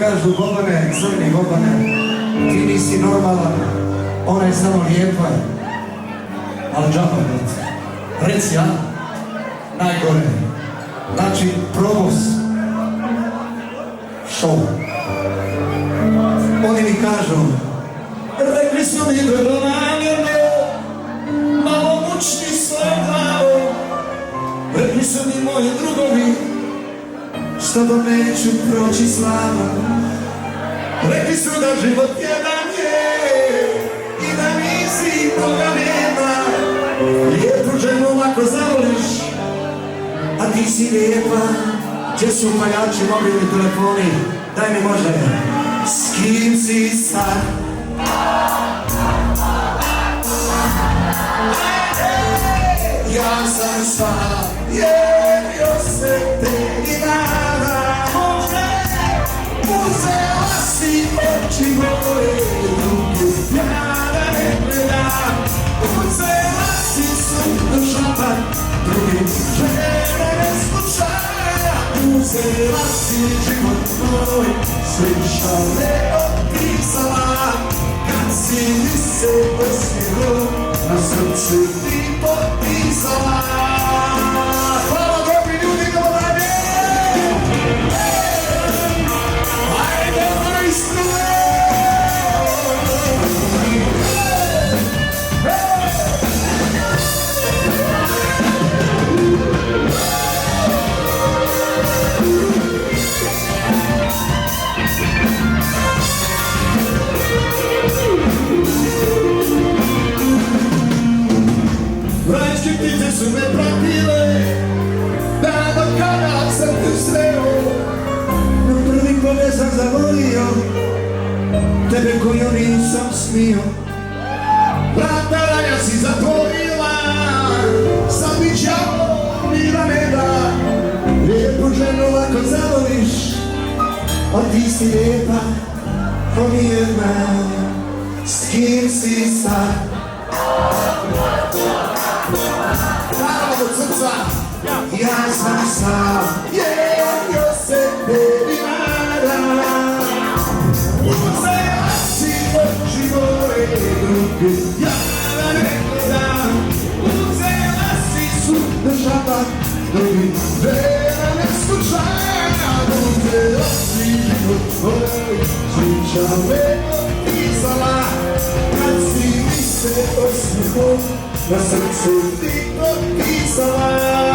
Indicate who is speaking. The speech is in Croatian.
Speaker 1: kažu Bobane, crni Bobane, ti nisi normalan, ona je samo lijepa, ali džaba, reci ja, najgore, znači probos, show. Oni mi kažu, rekli su mi dobronamjerno, malo mučni svoj glavom, rekli su mi moji drugovi, s tobom neću proći slava. Rekli su da život jedan je i da nisi toga nema. Lijepu ženu lako zavoliš, a ti si lijepa. Gdje su upaljači, mobilni telefoni? Daj mi može. S kim si sad? Ja sam sad vjerio se tebi nada. Uzela si oči moje ruke, ja da ne gledam. Uzela si sundu šapan, drugim žene ne slučaja. Uzela si život moj, sve šale opisala. Kad si mi se osmijelo, na srcu ti potpisala. Hvala dobri ljudi, idemo dalje! Ajde, majstruje! Vrajčke ptice su me pratile, da do kada sam te sreo. Na prvi pogled sam zavolio, tebe koju nisam smio. Vrata raja si zatvorila, sad mi đavo mira ne da. Lijepu ženu lako zavoliš, a ti si lijepa ko nijedna. S kim si sad? Naravno od srca, ja sam sam vjerio se tebi nada. Uzela si oči moje ruke, ja da ne gledam. Uzela si sundu šapan, drugim žena ne slučaja. Uzela si život moj, svičale opisala. Kad si mi se osmijelo, na srcu ti potpisala.